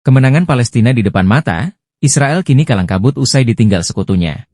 Kemenangan Palestina di depan mata, Israel kini kalang kabut usai ditinggal sekutunya.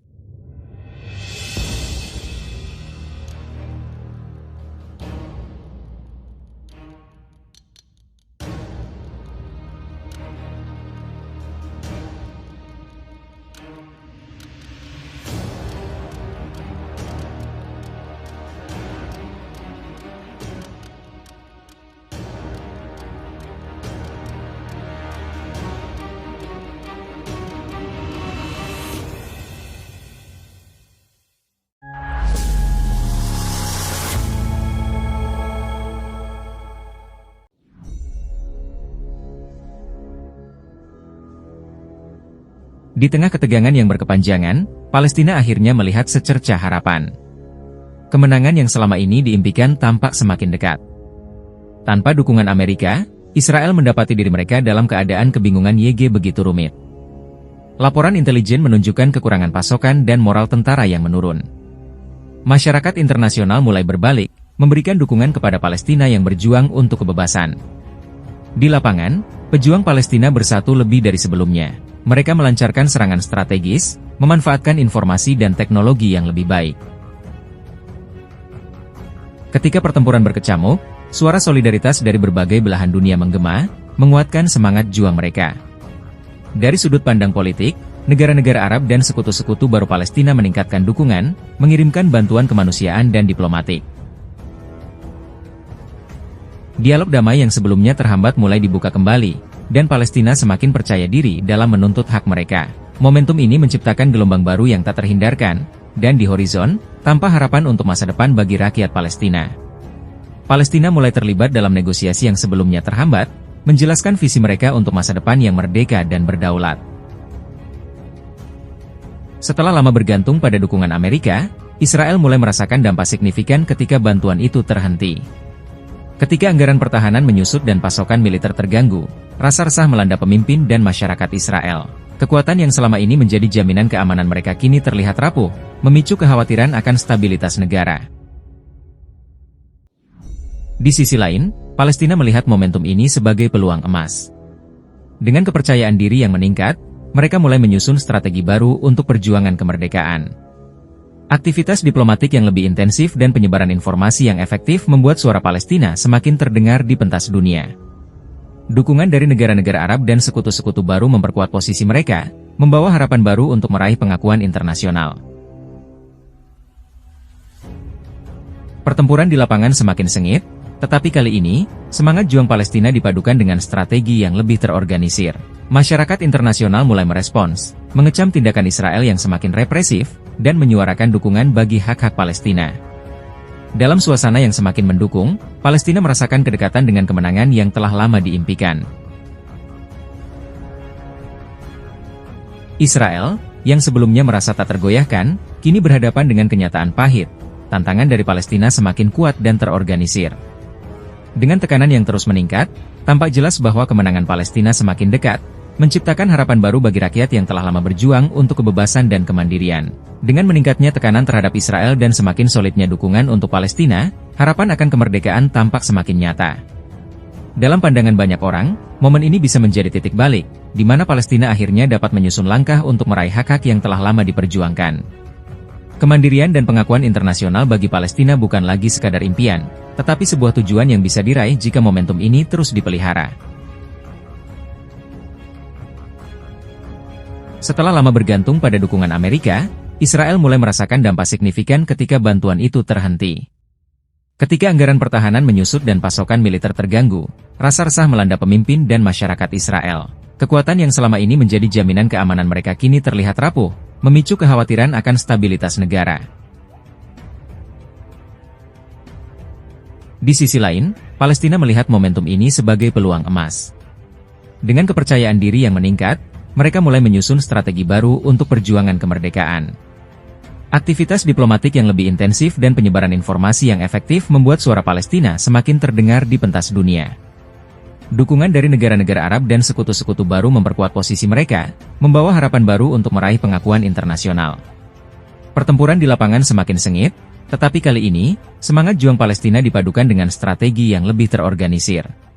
Di tengah ketegangan yang berkepanjangan, Palestina akhirnya melihat secercah harapan. Kemenangan yang selama ini diimpikan tampak semakin dekat. Tanpa dukungan Amerika, Israel mendapati diri mereka dalam keadaan kebingungan begitu rumit. Laporan intelijen menunjukkan kekurangan pasokan dan moral tentara yang menurun. Masyarakat internasional mulai berbalik, memberikan dukungan kepada Palestina yang berjuang untuk kebebasan. Di lapangan, pejuang Palestina bersatu lebih dari sebelumnya. Mereka melancarkan serangan strategis, memanfaatkan informasi dan teknologi yang lebih baik. Ketika pertempuran berkecamuk, suara solidaritas dari berbagai belahan dunia menggema, menguatkan semangat juang mereka. Dari sudut pandang politik, negara-negara Arab dan sekutu-sekutu baru Palestina meningkatkan dukungan, mengirimkan bantuan kemanusiaan dan diplomatik. Dialog damai yang sebelumnya terhambat mulai dibuka kembali, dan Palestina semakin percaya diri dalam menuntut hak mereka. Momentum ini menciptakan gelombang baru yang tak terhindarkan, dan di horizon, tanpa harapan untuk masa depan bagi rakyat Palestina. Palestina mulai terlibat dalam negosiasi yang sebelumnya terhambat, menjelaskan visi mereka untuk masa depan yang merdeka dan berdaulat. Setelah lama bergantung pada dukungan Amerika, Israel mulai merasakan dampak signifikan ketika bantuan itu terhenti. Ketika anggaran pertahanan menyusut dan pasokan militer terganggu, rasa resah melanda pemimpin dan masyarakat Israel. Kekuatan yang selama ini menjadi jaminan keamanan mereka kini terlihat rapuh, memicu kekhawatiran akan stabilitas negara. Di sisi lain, Palestina melihat momentum ini sebagai peluang emas. Dengan kepercayaan diri yang meningkat, mereka mulai menyusun strategi baru untuk perjuangan kemerdekaan. Aktivitas diplomatik yang lebih intensif dan penyebaran informasi yang efektif membuat suara Palestina semakin terdengar di pentas dunia. Dukungan dari negara-negara Arab dan sekutu-sekutu baru memperkuat posisi mereka, membawa harapan baru untuk meraih pengakuan internasional. Pertempuran di lapangan semakin sengit, tetapi kali ini, semangat juang Palestina dipadukan dengan strategi yang lebih terorganisir. Masyarakat internasional mulai merespons, mengecam tindakan Israel yang semakin represif, dan menyuarakan dukungan bagi hak-hak Palestina. Dalam suasana yang semakin mendukung, Palestina merasakan kedekatan dengan kemenangan yang telah lama diimpikan. Israel, yang sebelumnya merasa tak tergoyahkan, kini berhadapan dengan kenyataan pahit. Tantangan dari Palestina semakin kuat dan terorganisir. Dengan tekanan yang terus meningkat, tampak jelas bahwa kemenangan Palestina semakin dekat, menciptakan harapan baru bagi rakyat yang telah lama berjuang untuk kebebasan dan kemandirian. Dengan meningkatnya tekanan terhadap Israel dan semakin solidnya dukungan untuk Palestina, harapan akan kemerdekaan tampak semakin nyata. Dalam pandangan banyak orang, momen ini bisa menjadi titik balik, di mana Palestina akhirnya dapat menyusun langkah untuk meraih hak-hak yang telah lama diperjuangkan. Kemandirian dan pengakuan internasional bagi Palestina bukan lagi sekadar impian, tetapi sebuah tujuan yang bisa diraih jika momentum ini terus dipelihara. Setelah lama bergantung pada dukungan Amerika, Israel mulai merasakan dampak signifikan ketika bantuan itu terhenti. Ketika anggaran pertahanan menyusut dan pasokan militer terganggu, rasa resah melanda pemimpin dan masyarakat Israel. Kekuatan yang selama ini menjadi jaminan keamanan mereka kini terlihat rapuh, memicu kekhawatiran akan stabilitas negara. Di sisi lain, Palestina melihat momentum ini sebagai peluang emas. Dengan kepercayaan diri yang meningkat, mereka mulai menyusun strategi baru untuk perjuangan kemerdekaan. Aktivitas diplomatik yang lebih intensif dan penyebaran informasi yang efektif membuat suara Palestina semakin terdengar di pentas dunia. Dukungan dari negara-negara Arab dan sekutu-sekutu baru memperkuat posisi mereka, membawa harapan baru untuk meraih pengakuan internasional. Pertempuran di lapangan semakin sengit, tetapi kali ini, semangat juang Palestina dipadukan dengan strategi yang lebih terorganisir.